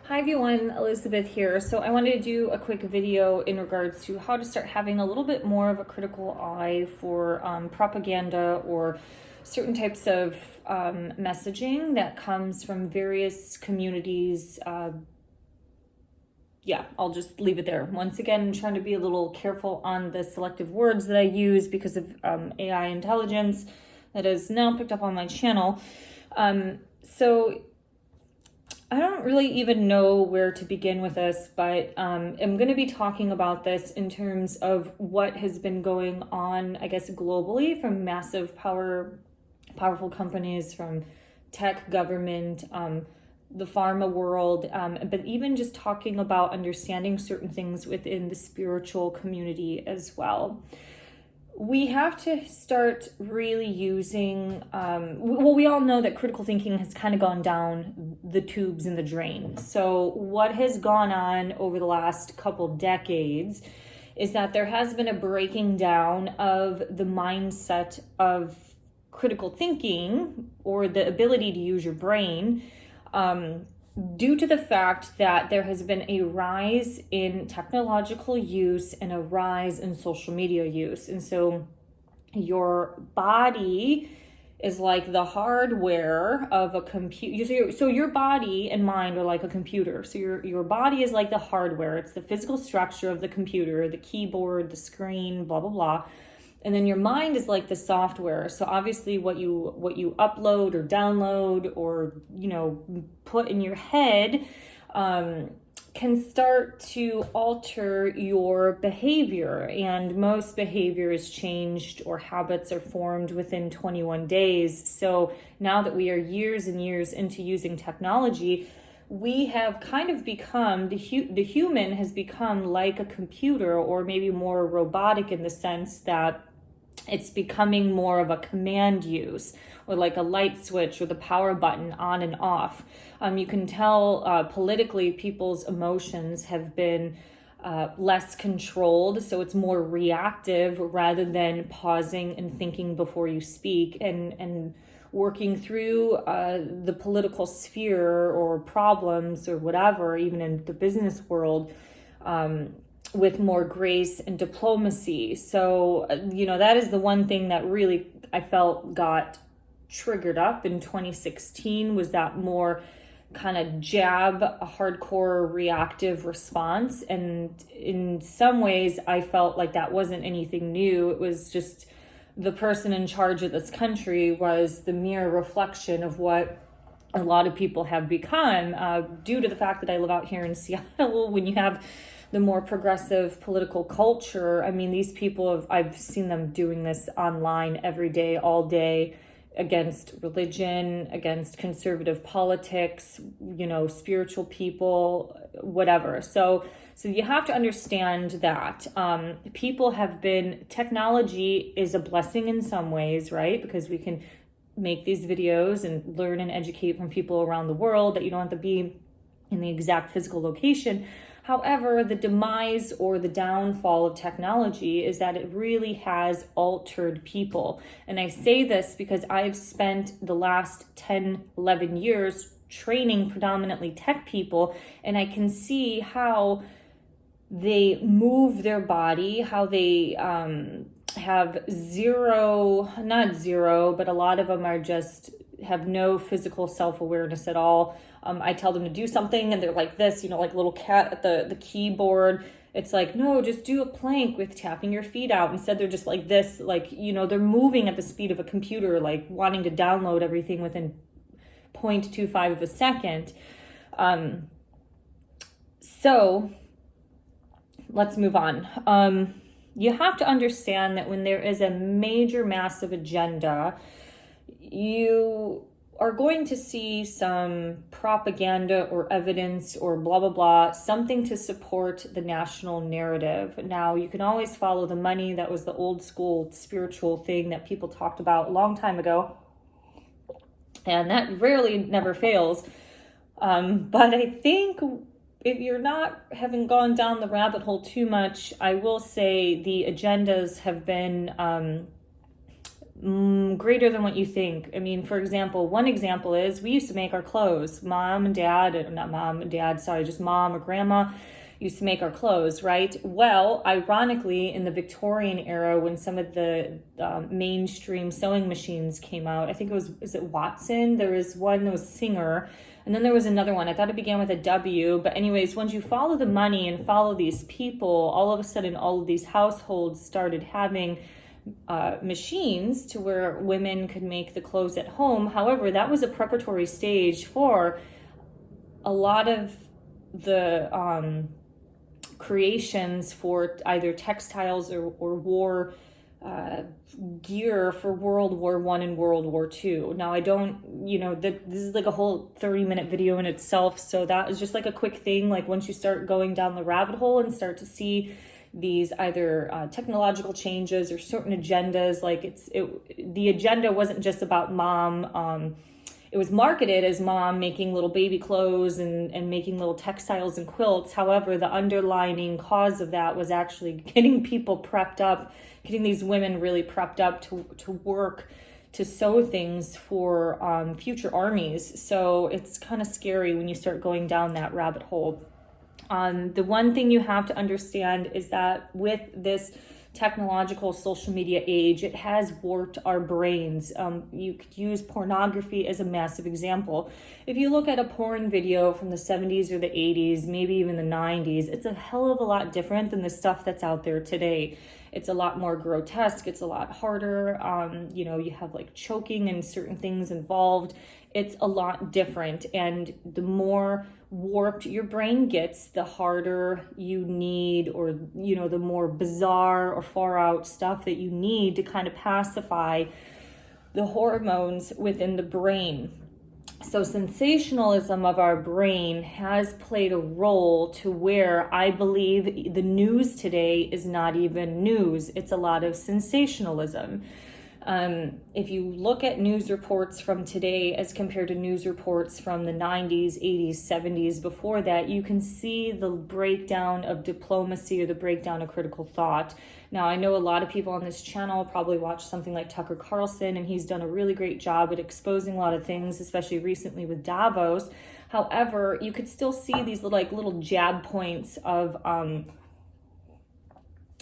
Hi everyone, Elizabeth here. So I wanted to do a quick video in regards to how to start having a little bit more of a critical eye for propaganda or certain types of messaging that comes from various communities. Yeah, I'll just leave it there. Once again, I'm trying to be a little careful on the selective words that I use because of AI intelligence that is now picked up on my channel. So I don't really even know where to begin with this, but I'm going to be talking about this in terms of what has been going on, I guess, globally from massive powerful companies, from tech, government, the pharma world, but even just talking about understanding certain things within the spiritual community as well. We have to start really using, we all know that critical thinking has kind of gone down the tubes in the drain. So what has gone on over the last couple decades is that there has been a breaking down of the mindset of critical thinking or the ability to use your brain, due to the fact that there has been a rise in technological use and a rise in social media use. And so your body is like the hardware of a computer. So your body and mind are like a computer. So your body is like the hardware. It's the physical structure of the computer, the keyboard, the screen, blah, blah, blah. And then your mind is like the software. So obviously what you upload or download or, put in your head can start to alter your behavior. And most behavior is changed or habits are formed within 21 days. So now that we are years and years into using technology, we have kind of become, the human has become like a computer, or maybe more robotic in the sense that it's becoming more of a command use, or like a light switch or the power button on and off. You can tell politically people's emotions have been less controlled, so it's more reactive rather than pausing and thinking before you speak and working through the political sphere or problems or whatever, even in the business world, with more grace and diplomacy. So, that is the one thing that really I felt got triggered up in 2016, was that more kind of jab, a hardcore reactive response. And in some ways, I felt like that wasn't anything new. It was just the person in charge of this country was the mere reflection of what a lot of people have become, due to the fact that I live out here in Seattle. When you have the more progressive political culture, I mean, these people I've seen them doing this online every day, all day, against religion, against conservative politics, spiritual people, whatever. So you have to understand that technology is a blessing in some ways, right? Because we can make these videos and learn and educate from people around the world, that you don't have to be in the exact physical location. However, the demise or the downfall of technology is that it really has altered people. And I say this because I've spent the last 10, 11 years training predominantly tech people, and I can see how they move their body, how they have not zero, but a lot of them are just have no physical self-awareness at all. I tell them to do something and they're like this, like a little cat at the keyboard. It's like, no, just do a plank with tapping your feet out. Instead, they're just like this, like, they're moving at the speed of a computer, like wanting to download everything within 0.25 of a second. So let's move on. You have to understand that when there is a major, massive agenda, you are going to see some propaganda or evidence or blah, blah, blah, something to support the national narrative. Now, you can always follow the money. That was the old school spiritual thing that people talked about a long time ago. And that rarely never fails. But I think if you're not having gone down the rabbit hole too much, I will say the agendas have been greater than what you think. I mean, for example, one example is we used to make our clothes. Mom and dad, not mom and dad, sorry, just mom or grandma used to make our clothes, right? Well, ironically, in the Victorian era, when some of the mainstream sewing machines came out, I think it was, is it Watson? There was one that was Singer, and then there was another one. I thought it began with a W, but anyways, once you follow the money and follow these people, all of a sudden, all of these households started having machines to where women could make the clothes at home. However, that was a preparatory stage for a lot of the creations for either textiles or war gear for World War I and World War II. Now, I don't, this is like a whole 30-minute video in itself, so that is just like a quick thing. Like once you start going down the rabbit hole and start to see these either technological changes or certain agendas, like the agenda wasn't just about mom. It was marketed as mom making little baby clothes and making little textiles and quilts. However, the underlining cause of that was actually getting people prepped up, getting these women really prepped up to work, to sew things for future armies. So it's kind of scary when you start going down that rabbit hole. The one thing you have to understand is that with this technological social media age, it has warped our brains. You could use pornography as a massive example. If you look at a porn video from the 70s or the 80s, maybe even the 90s, it's a hell of a lot different than the stuff that's out there today. It's a lot more grotesque. It's a lot harder. You have like choking and certain things involved. It's a lot different. And the more warped your brain gets, the harder you need, or, the more bizarre or far out stuff that you need to kind of pacify the hormones within the brain. So sensationalism of our brain has played a role to where I believe the news today is not even news. It's a lot of sensationalism. If you look at news reports from today as compared to news reports from the 90s, 80s, 70s, before that, you can see the breakdown of diplomacy or the breakdown of critical thought. Now, I know a lot of people on this channel probably watch something like Tucker Carlson, and he's done a really great job at exposing a lot of things, especially recently with Davos. However, you could still see these little jab points of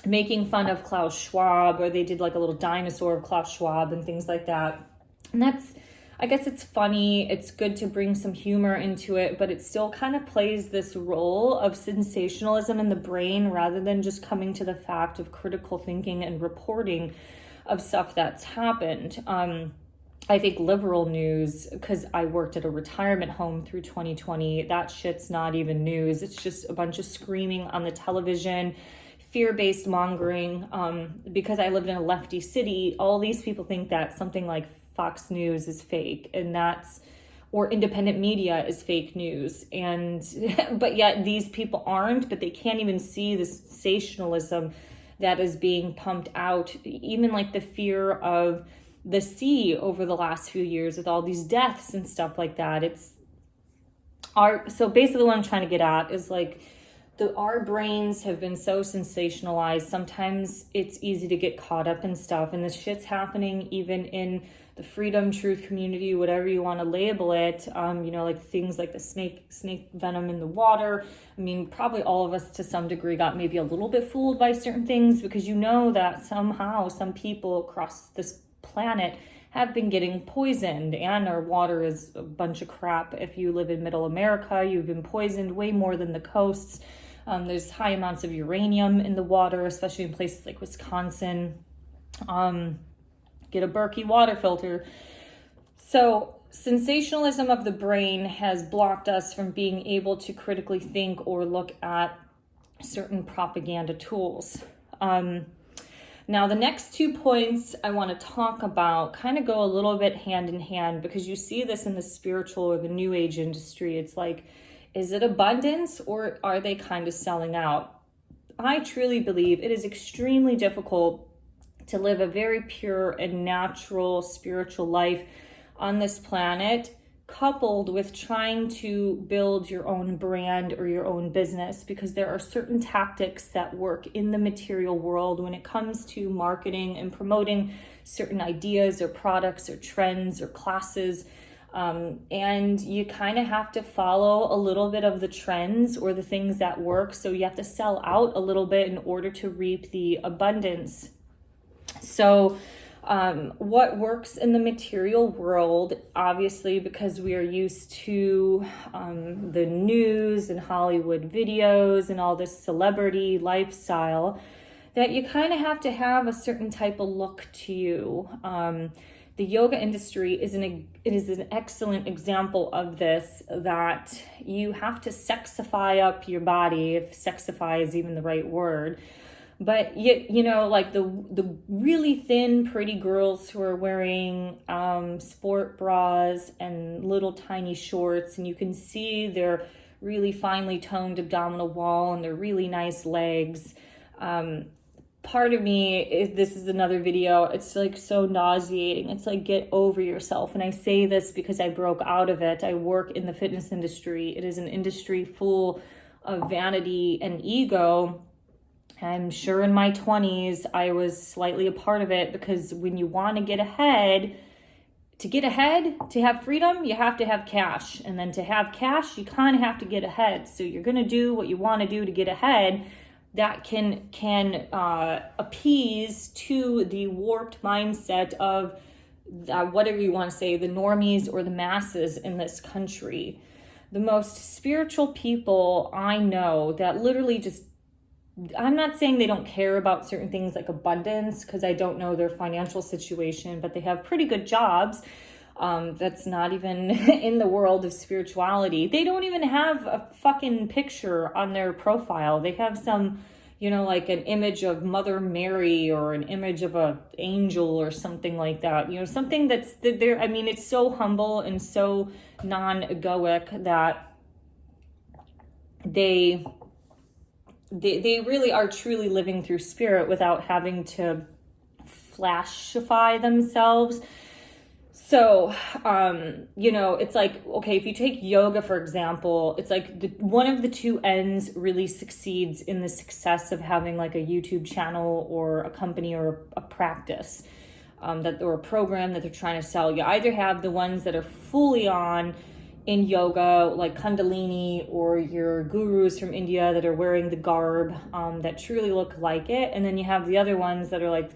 making fun of Klaus Schwab, or they did like a little dinosaur of Klaus Schwab and things like that. And I guess it's funny. It's good to bring some humor into it, but it still kind of plays this role of sensationalism in the brain rather than just coming to the fact of critical thinking and reporting of stuff that's happened. I think liberal news, because I worked at a retirement home through 2020, that shit's not even news. It's just a bunch of screaming on the television, fear-based mongering. Because I lived in a lefty city, all these people think that something like Fox News is fake, or independent media is fake news. But yet these people aren't, but they can't even see the sensationalism that is being pumped out. Even like the fear of the sea over the last few years with all these deaths and stuff like that. So basically what I'm trying to get at is like, our brains have been so sensationalized. Sometimes it's easy to get caught up in stuff, and this shit's happening even in the freedom, truth community, whatever you want to label it. Like things like the snake venom in the water. I mean, probably all of us to some degree got maybe a little bit fooled by certain things, because that somehow some people across this planet have been getting poisoned, and our water is a bunch of crap. If you live in middle America, you've been poisoned way more than the coasts. There's high amounts of uranium in the water, especially in places like Wisconsin. Get a Berkey water filter. So sensationalism of the brain has blocked us from being able to critically think or look at certain propaganda tools. Now, the next 2 points I want to talk about kind of go a little bit hand in hand, because you see this in the spiritual or the new age industry. It's like, is it abundance, or are they kind of selling out? I truly believe it is extremely difficult to live a very pure and natural spiritual life on this planet coupled with trying to build your own brand or your own business, because there are certain tactics that work in the material world when it comes to marketing and promoting certain ideas or products or trends or classes. And you kind of have to follow a little bit of the trends or the things that work. So you have to sell out a little bit in order to reap the abundance. So what works in the material world, obviously, because we are used to the news and Hollywood videos and all this celebrity lifestyle, that you kind of have to have a certain type of look to you. The yoga industry is an excellent example of this, that you have to sexify up your body, if sexify is even the right word. But you know, like the really thin, pretty girls who are wearing sport bras and little tiny shorts, and you can see their really finely toned abdominal wall and their really nice legs. Part of me is, this is another video, it's like so nauseating. It's like, get over yourself. And I say this because I broke out of it. I work in the fitness industry. It is an industry full of vanity and ego. I'm sure in my 20s, I was slightly a part of it, because when you want to get ahead, to have freedom, you have to have cash. And then to have cash, you kind of have to get ahead. So you're going to do what you want to do to get ahead, that can appease to the warped mindset of whatever you want to say, the normies or the masses in this country. The most spiritual people I know that literally just, I'm not saying they don't care about certain things like abundance, because I don't know their financial situation, but they have pretty good jobs. That's not even in the world of spirituality. They don't even have a fucking picture on their profile. They have some, you know, like an image of Mother Mary or an image of an angel or something like that. You know, something that's there. I mean, it's so humble and so non-egoic that they really are truly living through spirit without having to flashify themselves. So, you know, it's like, okay, if you take yoga, for example, it's like one of the two ends really succeeds in the success of having like a YouTube channel or a company or a practice, or a program that they're trying to sell. You either have the ones that are fully on in yoga, like Kundalini, or your gurus from India that are wearing the garb, that truly look like it. And then you have the other ones that are like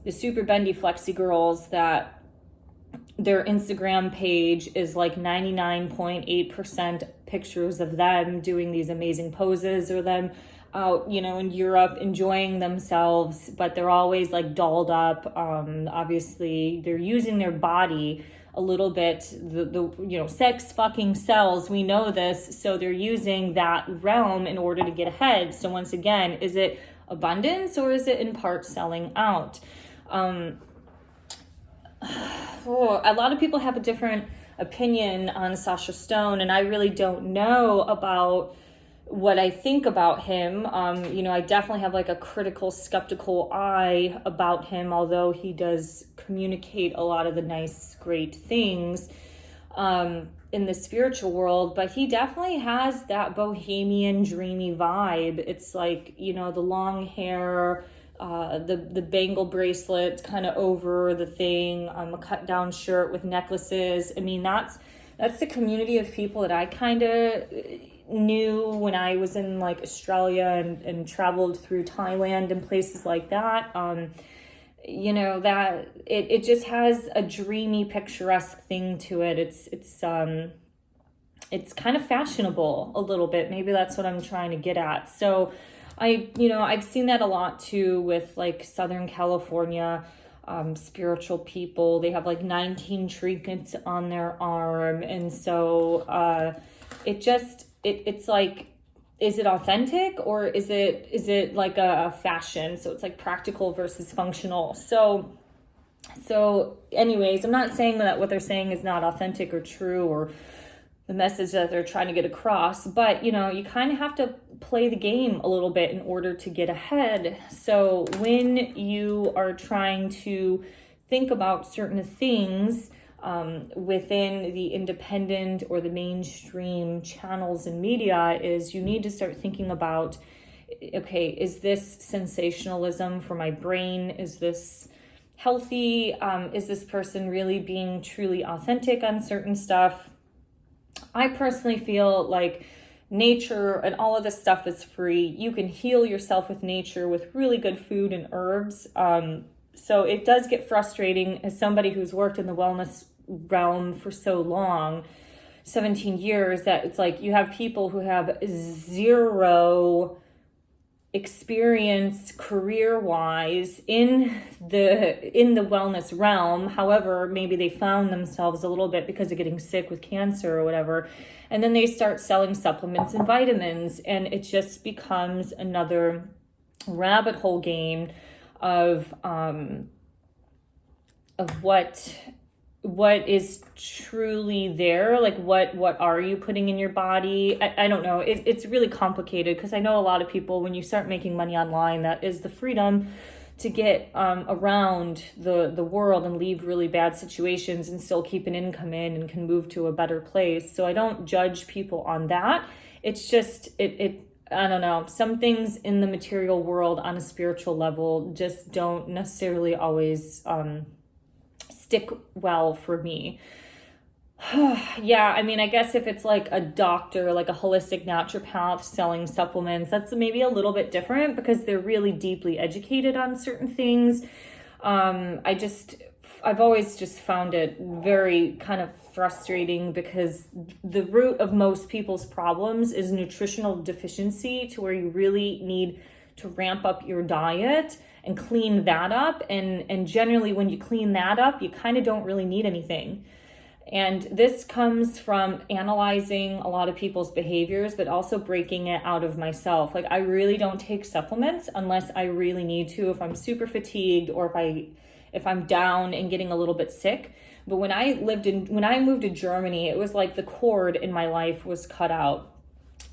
the super bendy flexi girls that their Instagram page is like 99.8% pictures of them doing these amazing poses, or them out, you know, in Europe enjoying themselves, but they're always like dolled up. Obviously they're using their body a little bit, the you know, sex fucking sells, we know this, so they're using that realm in order to get ahead. So once again, is it abundance or is it in part selling out? A lot of people have a different opinion on Sasha Stone, and I really don't know about what I think about him. You know, I definitely have like a critical, skeptical eye about him, although he does communicate a lot of the nice, great things in the spiritual world. But he definitely has that bohemian, dreamy vibe. It's like, you know, the long hair, the bangle bracelet kind of over the thing, a cut down shirt with necklaces. I mean, that's the community of people that I kind of knew when I was in like Australia and traveled through Thailand and places like that. You know, that it just has a dreamy, picturesque thing to it. It's kind of fashionable a little bit. Maybe that's what I'm trying to get at. So I've seen that a lot too with like Southern California spiritual people. They have like 19 trinkets on their arm, and so it's like, is it authentic or is it like a fashion? So it's like practical versus functional. So anyways, I'm not saying that what they're saying is not authentic or true or the message that they're trying to get across, but you know, you kind of have to play the game a little bit in order to get ahead. So when you are trying to think about certain things, within the independent or the mainstream channels and media is you need to start thinking about, okay, is this sensationalism for my brain? Is this healthy? Is this person really being truly authentic on certain stuff? I personally feel like nature and all of this stuff is free. You can heal yourself with nature with really good food and herbs. So it does get frustrating as somebody who's worked in the wellness realm for so long, 17 years, that it's like you have people who have zero experience career-wise in the wellness realm. However, maybe they found themselves a little bit because of getting sick with cancer or whatever, and then they start selling supplements and vitamins, and it just becomes another rabbit hole game of what is truly there, like what are you putting in your body? I don't know. It's really complicated, because I know a lot of people, when you start making money online, that is the freedom to get around the world and leave really bad situations and still keep an income in and can move to a better place. So I don't judge people on that. It's just I don't know, some things in the material world on a spiritual level just don't necessarily always stick well for me. Yeah, I mean, I guess if it's like a doctor, like a holistic naturopath selling supplements, that's maybe a little bit different because they're really deeply educated on certain things. I've always just found it very kind of frustrating, because the root of most people's problems is nutritional deficiency, to where you really need to ramp up your diet and clean that up. And generally when you clean that up, you kind of don't really need anything. And this comes from analyzing a lot of people's behaviors, but also breaking it out of myself. Like, I really don't take supplements unless I really need to, if I'm super fatigued or if I'm down and getting a little bit sick. But when I moved to Germany, it was like the cord in my life was cut out.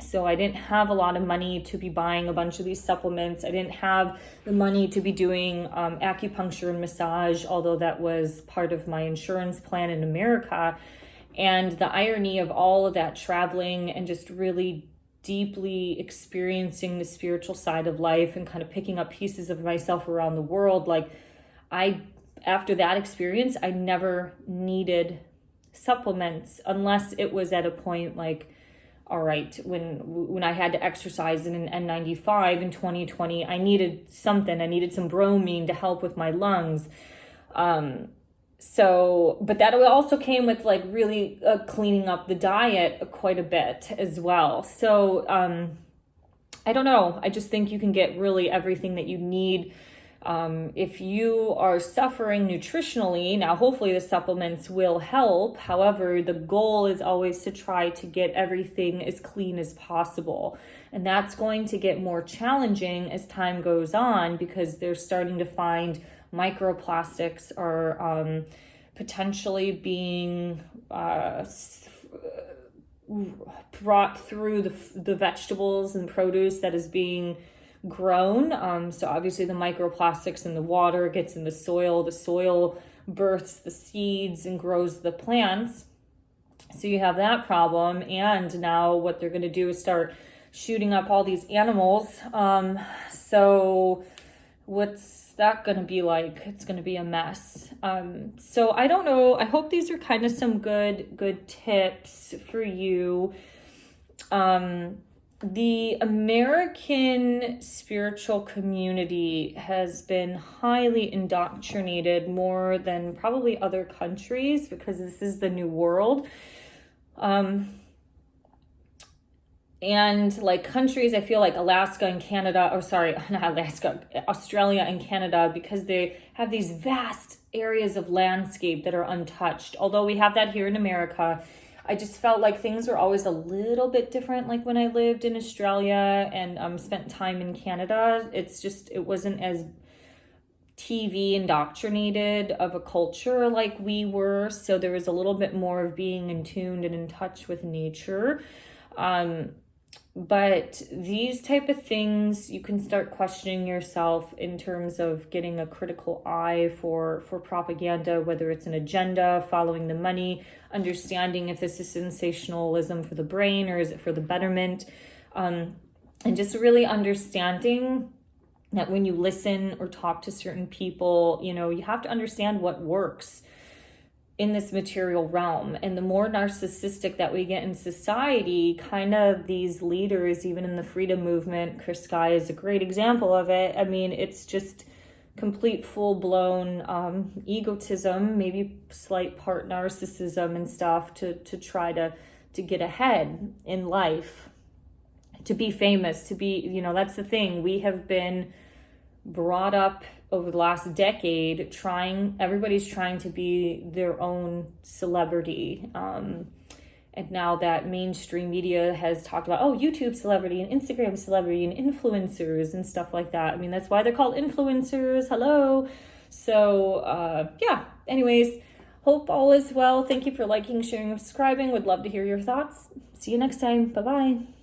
So I didn't have a lot of money to be buying a bunch of these supplements. I didn't have the money to be doing acupuncture and massage, although that was part of my insurance plan in America. And the irony of all of that traveling and just really deeply experiencing the spiritual side of life and kind of picking up pieces of myself around the world, like after that experience, I never needed supplements unless it was at a point like, all right, when I had to exercise in an N95 in 2020, I needed something. I needed some bromine to help with my lungs. But that also came with like really cleaning up the diet quite a bit as well. So I don't know. I just think you can get really everything that you need. If you are suffering nutritionally, now hopefully the supplements will help. However, the goal is always to try to get everything as clean as possible. And that's going to get more challenging as time goes on, because they're starting to find microplastics are potentially being brought through the vegetables and produce that is being grown. So obviously the microplastics in the water gets in the soil births the seeds and grows the plants. So you have that problem. And now what they're going to do is start shooting up all these animals. So what's that going to be like? It's going to be a mess. So I don't know. I hope these are kind of some good tips for you. The American spiritual community has been highly indoctrinated, more than probably other countries, because this is the new world. And like countries, I feel like Australia and Canada, because they have these vast areas of landscape that are untouched. Although we have that here in America, I just felt like things were always a little bit different. Like when I lived in Australia and spent time in Canada, it wasn't as TV indoctrinated of a culture like we were. So there was a little bit more of being in tune and in touch with nature. But these type of things, you can start questioning yourself in terms of getting a critical eye for propaganda, whether it's an agenda, following the money, understanding if this is sensationalism for the brain or is it for the betterment, and just really understanding that when you listen or talk to certain people, you have to understand what works in this material realm. And the more narcissistic that we get in society, kind of these leaders, even in the freedom movement, Chris Guy is a great example of it. I mean, it's just complete full-blown egotism, maybe slight part narcissism and stuff to try to get ahead in life, to be famous, to be, that's the thing. We have been brought up over the last decade everybody's trying to be their own celebrity, and now that mainstream media has talked about YouTube celebrity and Instagram celebrity and influencers and stuff like that. I mean, that's why they're called influencers. Hello. So anyways, hope all is well. Thank you for liking, sharing, and subscribing. Would love to hear your thoughts. See you next time. Bye-bye.